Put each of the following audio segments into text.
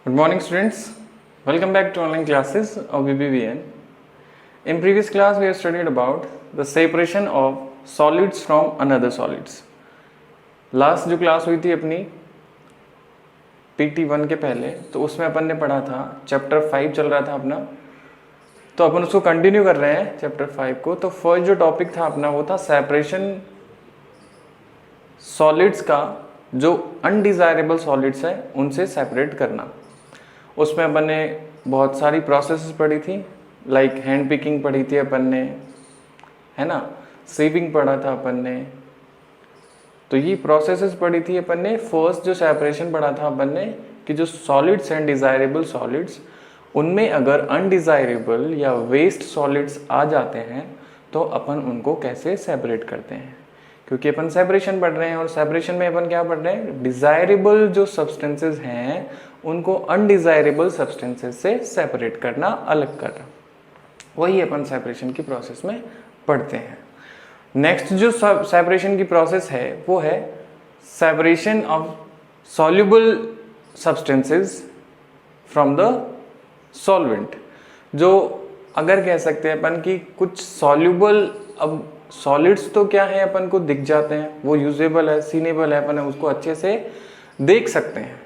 Good morning students, welcome back to online classes of BBVN. In previous class we have studied about the separation of solids from another solids. Last जो class हुई थी अपनी PT1 के पहले, तो उसमें अपन ने पढ़ा था चैप्टर 5 चल रहा था अपना, तो अपन उसको कंटिन्यू कर रहे हैं चैप्टर 5 को। तो फर्स्ट जो टॉपिक था अपना वो था सेपरेशन सॉलिड्स का, जो अनडिजायरेबल सॉलिड्स है उनसे सेपरेट करना। उसमें अपन ने बहुत सारी प्रोसेसेस पढ़ी थी, लाइक हैंड पिकिंग पढ़ी थी अपन ने, है ना, सीविंग पढ़ा था अपन ने। तो ये प्रोसेसेस पढ़ी थी अपन ने। फर्स्ट जो सेपरेशन पढ़ा था अपन ने कि जो सॉलिड्स हैं डिजायरेबल सॉलिड्स, उनमें अगर अनडिजायरेबल या वेस्ट सॉलिड्स आ जाते हैं तो अपन उनको कैसे सेपरेट करते हैं। क्योंकि अपन सेपरेशन पढ़ रहे हैं और सेपरेशन में अपन क्या पढ़ रहे हैं, डिजायरेबल जो सब्सटेंसेस हैं उनको अनडिजायरेबल सब्सटेंसेस से सेपरेट करना, अलग करना, वही अपन सेपरेशन की प्रोसेस में पढ़ते हैं। नेक्स्ट जो सेपरेशन की प्रोसेस है वो है separation of soluble substances from the solvent. जो अगर कह सकते हैं अपन कि कुछ सॉल्युबल, अब सॉलिड्स तो क्या है अपन को दिख जाते हैं, वो यूजेबल है, सीनेबल है, अपन उसको अच्छे से देख सकते हैं,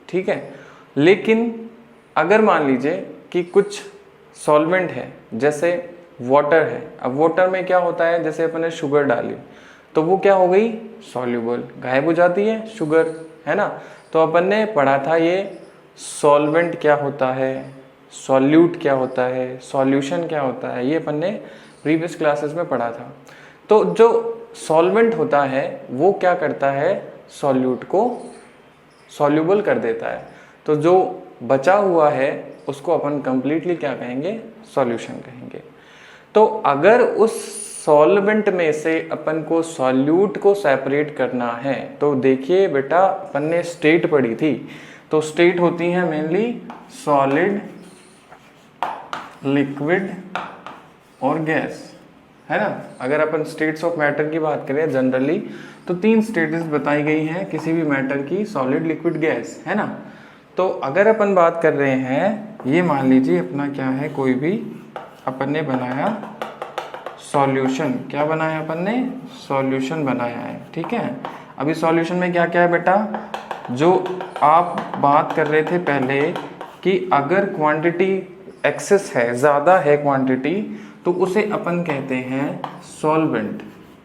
ठीक है। लेकिन अगर मान लीजिए कि कुछ सॉल्वेंट है, जैसे वाटर है, अब वाटर में क्या होता है, जैसे अपन ने शुगर डाली तो वो क्या हो गई, सॉल्युबल, गायब हो जाती है शुगर, है ना। तो अपन ने पढ़ा था ये सॉल्वेंट क्या होता है, सॉल्यूट क्या होता है, सॉल्यूशन क्या होता है, ये अपन ने प्रीवियस क्लासेस में पढ़ा था। तो जो सॉल्वेंट होता है वो क्या करता है, सॉल्यूट को सॉल्युबल कर देता है। तो जो बचा हुआ है उसको अपन कंप्लीटली क्या कहेंगे, सॉल्यूशन कहेंगे। तो अगर उस सॉल्वेंट में से अपन को सॉल्यूट को सेपरेट करना है तो देखिए बेटा, अपन ने स्टेट पढ़ी थी, तो स्टेट होती है मेनली सॉलिड, लिक्विड और गैस, है ना। अगर अपन स्टेट्स ऑफ मैटर की बात करें जनरली तो 3 स्टेट्स बताई गई हैं किसी भी मैटर की, सॉलिड, लिक्विड, गैस, है ना। तो अगर अपन बात कर रहे हैं, ये मान लीजिए अपना क्या है, कोई भी अपन ने बनाया सॉल्यूशन, क्या बनाया अपन ने, सॉल्यूशन बनाया है, ठीक है। अभी सॉल्यूशन में क्या क्या है बेटा, जो आप बात कर रहे थे पहले कि अगर क्वांटिटी एक्सेस है, ज़्यादा है क्वांटिटी, तो उसे अपन कहते हैं सॉल्वेंट,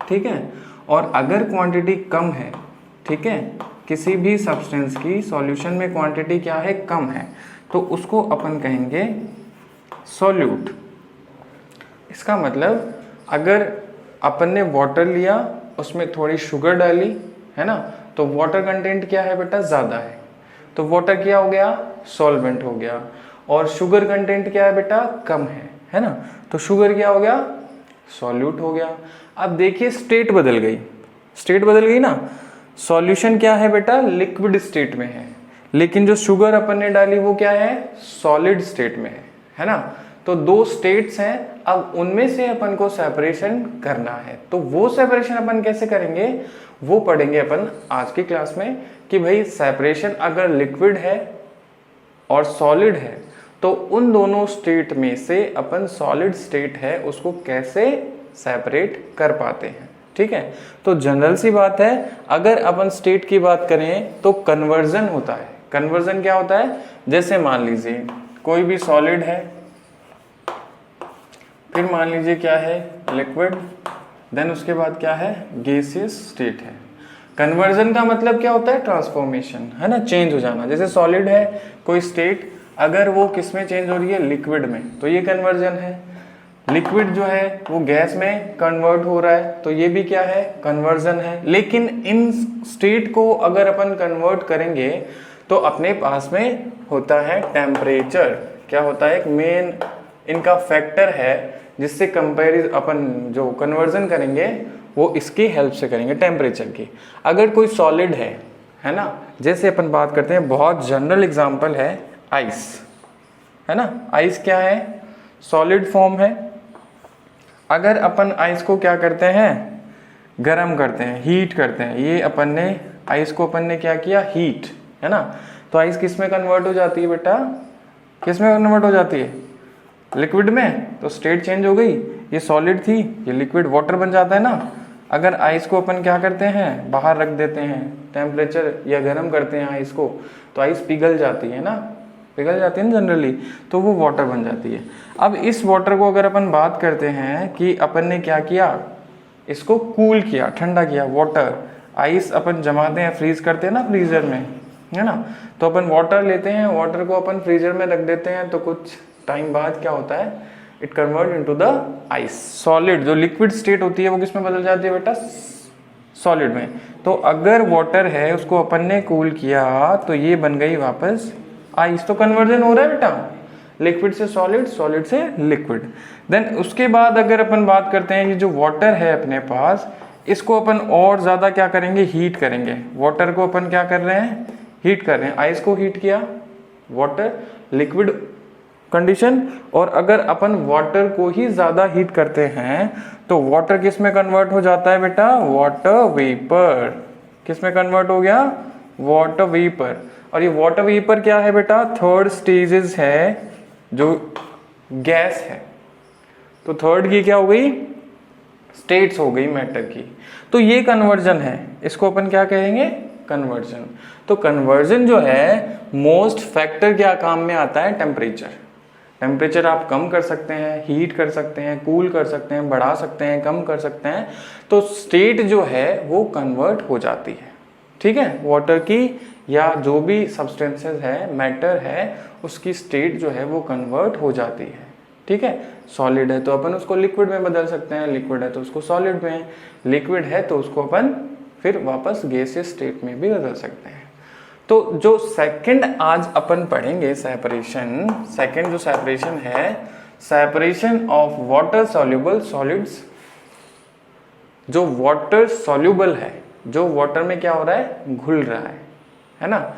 ठीक है। और अगर क्वांटिटी कम है, ठीक है, किसी भी सब्सटेंस की सॉल्यूशन में क्वांटिटी क्या है, कम है, तो उसको अपन कहेंगे सॉल्यूट। इसका मतलब अगर अपन ने वाटर लिया, उसमें थोड़ी शुगर डाली, है ना, तो वाटर कंटेंट क्या है बेटा, ज़्यादा है, तो वाटर क्या हो गया, सॉल्वेंट हो गया। और शुगर कंटेंट क्या है बेटा, कम है ना, तो शुगर क्या हो गया, सॉल्यूट हो गया। अब देखिए स्टेट बदल गई, स्टेट बदल गई ना। सॉल्यूशन क्या है बेटा, लिक्विड स्टेट में है, लेकिन जो शुगर अपन ने डाली वो क्या है, सॉलिड स्टेट में है ना। तो 2 स्टेट्स हैं, अब उनमें से अपन को सेपरेशन करना है। तो वो सेपरेशन अपन कैसे करेंगे वो पढ़ेंगे अपन आज की क्लास में, कि भाई सेपरेशन अगर लिक्विड है और सॉलिड है तो उन दोनों स्टेट में से अपन सॉलिड स्टेट है उसको कैसे सेपरेट कर पाते हैं, ठीक है। तो जनरल सी बात है, अगर अपन स्टेट की बात करें तो कन्वर्जन होता है। कन्वर्जन क्या होता है, जैसे मान लीजिए कोई भी सॉलिड है, फिर मान लीजिए क्या है, लिक्विड, देन उसके बाद क्या है, गैसियस स्टेट है। कन्वर्जन का मतलब क्या होता है, ट्रांसफॉर्मेशन, है ना, चेंज हो जाना। जैसे सॉलिड है कोई स्टेट, अगर वो किस में चेंज हो रही है, लिक्विड में, तो ये कन्वर्जन है। लिक्विड जो है वो गैस में कन्वर्ट हो रहा है, तो ये भी क्या है, कन्वर्जन है। लेकिन इन स्टेट को अगर अपन कन्वर्ट करेंगे तो अपने पास में होता है टेम्परेचर, क्या होता है, एक मेन इनका फैक्टर है जिससे कंपेरिजन अपन जो कन्वर्जन करेंगे वो इसकी हेल्प से करेंगे, टेम्परेचर की। अगर कोई सॉलिड है ना, जैसे अपन बात करते हैं, बहुत जनरल एग्जांपल है आइस, है ना। आइस क्या है, सॉलिड फॉर्म है। अगर अपन आइस को क्या करते हैं, गर्म करते हैं, हीट करते हैं, ये अपन ने आइस को अपन ने क्या किया, हीट, है ना। तो आइस किस में कन्वर्ट हो जाती है बेटा, किस में कन्वर्ट हो जाती है, लिक्विड में। तो स्टेट चेंज हो गई, ये सॉलिड थी, ये लिक्विड वाटर बन जाता है ना। अगर आइस को अपन क्या करते हैं, बाहर रख देते हैं, टेम्परेचर या गर्म करते हैं आइस को, तो आइस पिघल जाती है ना, पिघल जाती है ना जनरली, तो वो वाटर बन जाती है। अब इस वाटर को अगर अपन बात करते हैं कि अपन ने क्या किया, इसको कूल किया, ठंडा किया, वाटर, आइस अपन जमाते हैं, फ्रीज करते हैं ना फ्रीजर में, है ना। तो अपन वाटर लेते हैं, वाटर को अपन फ्रीजर में रख देते हैं, तो कुछ टाइम बाद क्या होता है, it convert into the ice. Solid जो लिक्विड स्टेट होती है वो किस में बदल जाती है बेटा, सॉलिड में। तो अगर वाटर है उसको अपन ने कूल किया तो ये बन गई वापस आइस। तो कन्वर्जन हो रहा है बेटा, लिक्विड से सॉलिड, सॉलिड से लिक्विड। देन उसके बाद अगर अपन बात करते हैं, ये जो वाटर है अपने पास, इसको अपन और ज्यादा क्या करेंगे, हीट करेंगे। वाटर को अपन क्या कर रहे हैं, हीट कर रहे हैं। आइस को हीट किया, वाटर लिक्विड कंडीशन, और अगर अपन वाटर को ही ज्यादा हीट करते हैं तो वाटर किस में कन्वर्ट हो जाता है बेटा, वाटर वेपर। किस में कन्वर्ट हो गया, वाटर वेपर। और ये वाटर वेपर क्या है बेटा, थर्ड स्टेजेस है जो गैस है। तो थर्ड की क्या हो गई, स्टेट्स हो गई मैटर की। तो ये कन्वर्जन है, इसको अपन क्या कहेंगे, कन्वर्जन। तो कन्वर्जन जो है मोस्ट फैक्टर क्या काम में आता है, टेम्परेचर। टेम्परेचर आप कम कर सकते हैं, हीट कर सकते हैं, कूल कर सकते हैं, बढ़ा सकते हैं, कम कर सकते हैं, तो स्टेट जो है वो कन्वर्ट हो जाती है। ठीक है, वाटर की या जो भी सब्सटेंसेस है, मैटर है, उसकी स्टेट जो है वो कन्वर्ट हो जाती है। ठीक है, सॉलिड है तो अपन उसको लिक्विड में बदल सकते हैं, लिक्विड है तो उसको सॉलिड में, लिक्विड है तो उसको अपन फिर वापस गैसियस स्टेट में भी बदल सकते हैं। तो जो सेकंड आज अपन पढ़ेंगे सेपरेशन, सेकंड जो सेपरेशन है, separation of water soluble solids. जो वाटर सॉल्युबल है, जो वाटर में क्या हो रहा है, घुल रहा है ना,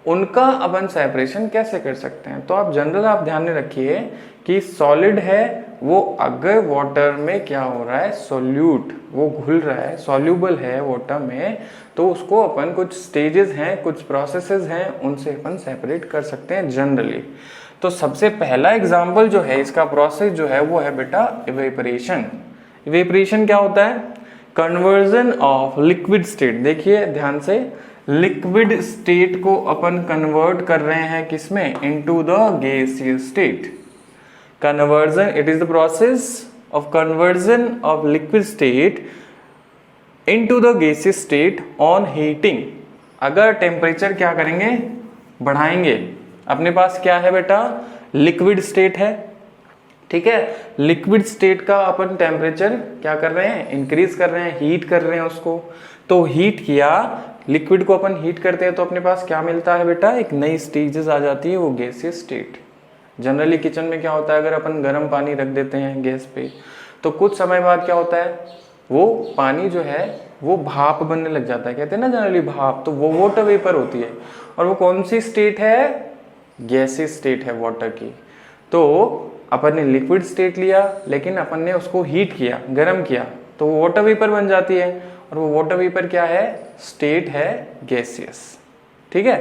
उनका अपन सेपरेशन कैसे कर सकते हैं। तो आप जनरल आप ध्यान में रखिए कि सॉलिड है वो अगर वाटर में क्या हो रहा है, सोल्यूट, वो घुल रहा है, सॉल्युबल है वाटर में, तो उसको अपन कुछ स्टेजेस हैं, कुछ प्रोसेसेस हैं, उनसे अपन सेपरेट कर सकते हैं जनरली। तो सबसे पहला एग्जांपल जो है इसका प्रोसेस जो है वो है बेटा इवेपोरेशन। इवेपोरेशन क्या होता है, कन्वर्जन ऑफ लिक्विड स्टेट। देखिए ध्यान से, लिक्विड स्टेट को अपन कन्वर्ट कर रहे हैं किसमें, into the gaseous state. Conversion, it is the process of conversion of liquid state into the gaseous state on heating। अगर टेम्परेचर क्या करेंगे, बढ़ाएंगे, अपने पास क्या है बेटा, लिक्विड स्टेट है। ठीक है, लिक्विड स्टेट का अपन टेम्परेचर क्या कर रहे हैं, इंक्रीज कर रहे हैं, हीट कर रहे हैं उसको। तो हीट किया, लिक्विड को अपन हीट करते हैं तो अपने पास क्या मिलता है बेटा, एक नई स्टेजेस आ जाती है, वो गैसियस स्टेट। जनरली किचन में क्या होता है, अगर अपन गर्म पानी रख देते हैं गैस पे, तो कुछ समय बाद क्या होता है, वो पानी जो है वो भाप बनने लग जाता है, कहते हैं ना जनरली भाप, तो वो वाटर वेपर होती है। और वो कौन सी स्टेट है, गैसियस स्टेट है वाटर की। तो अपन ने लिक्विड स्टेट लिया, लेकिन अपन ने उसको हीट किया, गर्म किया, तो वो वाटर वेपर बन जाती है। और वो वाटर वेपर क्या है, स्टेट है गैसियस। ठीक है,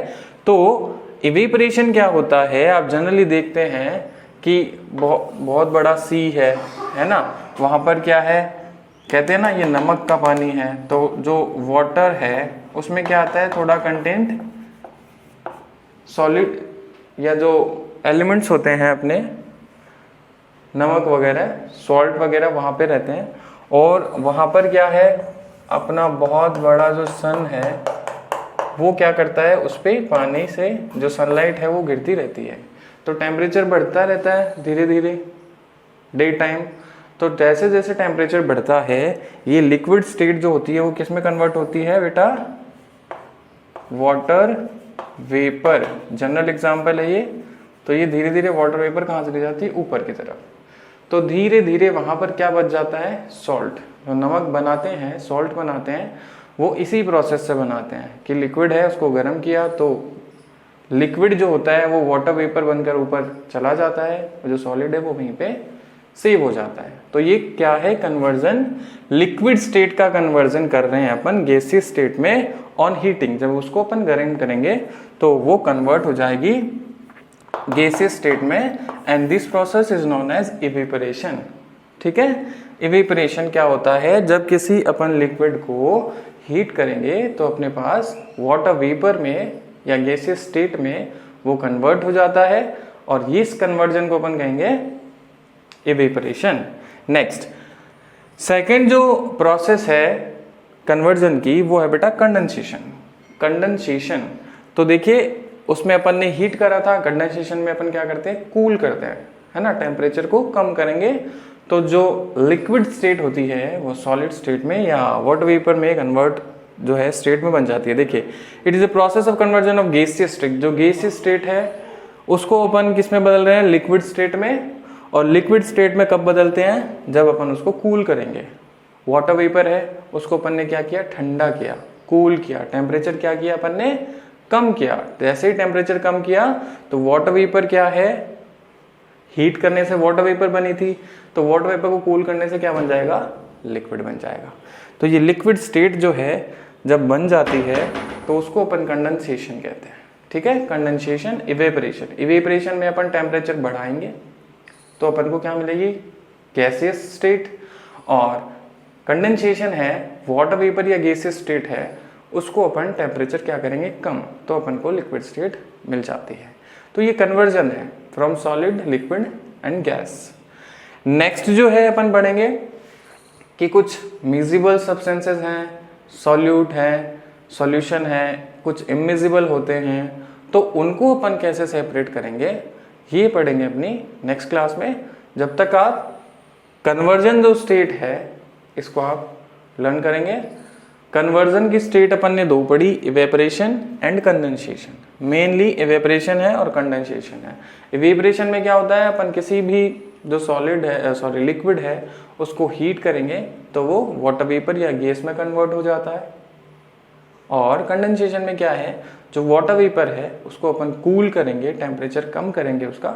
तो इवेपोरेशन क्या होता है, आप जनरली देखते हैं कि बहुत बड़ा सी है ना, वहाँ पर क्या है, कहते हैं ना ये नमक का पानी है, तो जो वाटर है उसमें क्या आता है, थोड़ा कंटेंट सॉलिड या जो एलिमेंट्स होते हैं अपने, नमक वगैरह, सॉल्ट वगैरह वहाँ पे रहते हैं। और वहाँ पर क्या है, अपना बहुत बड़ा जो सन है वो क्या करता है, उस पर पानी से जो सनलाइट है वो गिरती रहती है, तो टेम्परेचर बढ़ता रहता है धीरे धीरे डे टाइम। तो जैसे जैसे टेम्परेचर बढ़ता है, ये लिक्विड स्टेट जो होती है वो किस में कन्वर्ट होती है बेटा, वाटर वेपर। जनरल एग्जांपल है ये। तो ये धीरे धीरे वाटर वेपर कहाँ चली जाती है, ऊपर की तरफ। तो धीरे धीरे वहाँ पर क्या बच जाता है, सॉल्ट। जो नमक बनाते हैं, सॉल्ट बनाते हैं, वो इसी प्रोसेस से बनाते हैं कि लिक्विड है उसको गर्म किया तो लिक्विड जो होता है वो वाटर वेपर बनकर ऊपर चला जाता है, और जो सॉलिड है वो वहीं पे सेव हो जाता है। तो ये क्या है, कन्वर्जन, लिक्विड स्टेट का कन्वर्जन कर रहे हैं अपन गैसियस स्टेट में ऑन हीटिंग। जब उसको अपन गर्म करेंगे तो वो कन्वर्ट हो जाएगी गैसियस स्टेट में, and this process is known as evaporation. ठीक है, इवेपोरेशन क्या होता है, जब किसी अपन लिक्विड को हीट करेंगे तो अपने पास वाटर वेपर में या गैसियस स्टेट में वो कन्वर्ट हो जाता है, और इस कन्वर्जन को अपन कहेंगे इवेपोरेशन। नेक्स्ट, सेकेंड जो प्रोसेस है कन्वर्जन की वो है बेटा कंडेंसेशन। कंडेंसेशन तो देखिए उसमें अपन ने हीट करा था, कंडेंसेशन में अपन क्या करते हैं, कूल करते हैं, है ना, टेम्परेचर को कम करेंगे तो जो लिक्विड स्टेट होती है वो सॉलिड स्टेट में या वाटर वेपर में कन्वर्ट जो है स्टेट में बन जाती है। देखिए, it is a process of conversion of gaseous state. जो गैसियस स्टेट है उसको अपन किस में बदल रहे हैं, लिक्विड स्टेट में। और लिक्विड स्टेट में कब बदलते हैं, जब अपन उसको कूल करेंगे। वाटर वेपर है उसको अपन ने क्या किया, ठंडा किया, कूल किया, टेम्परेचर क्या किया अपन ने, कम किया। जैसे ही टेम्परेचर कम किया तो वाटर वेपर क्या है, हीट करने से वाटर वेपर बनी थी, तो वाटर वेपर को कूल करने से क्या बन जाएगा, लिक्विड बन जाएगा। तो ये लिक्विड स्टेट जो है जब बन जाती है तो उसको अपन कंडेंसेशन कहते हैं। ठीक है, कंडेंसेशन, इवेपोरेशन। इवेपोरेशन में अपन टेम्परेचर बढ़ाएंगे तो अपन को क्या मिलेगी, गैसियस स्टेट। और कंडेंसेशन है वाटर वेपर या गैसियस स्टेट है उसको अपन टेम्परेचर क्या करेंगे, कम, तो अपन को लिक्विड स्टेट मिल जाती है। तो ये कन्वर्जन है from solid, liquid and gas. Next जो है अपन पढ़ेंगे कि कुछ मिजिबल सब्सटेंसेस हैं, सॉल्यूट है, सॉल्यूशन है, कुछ इमिजिबल होते हैं, तो उनको अपन कैसे सेपरेट करेंगे ये पढ़ेंगे अपनी नेक्स्ट क्लास में। जब तक आप कन्वर्जन जो स्टेट है इसको आप लर्न करेंगे। कन्वर्जन की स्टेट अपन ने दो पढ़ी, evaporation and condensation. Mainly evaporation है और कंडेंसेशन है। इवेपोरेशन में क्या होता है, अपन किसी भी जो सॉलिड है, लिक्विड है उसको हीट करेंगे तो वो वाटर वेपर या गैस में कन्वर्ट हो जाता है। और कंडेंसेशन में क्या है, जो वाटर वेपर है उसको अपन कूल करेंगे, टेम्परेचर कम करेंगे उसका,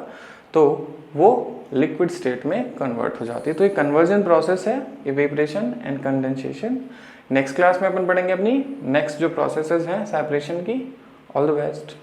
तो वो लिक्विड स्टेट में कन्वर्ट हो जाती है। तो ये कन्वर्जन प्रोसेस है, evaporation and condensation. Next class में अपन पढ़ेंगे अपनी नेक्स्ट जो प्रोसेसेस हैं सेपरेशन की। All the best.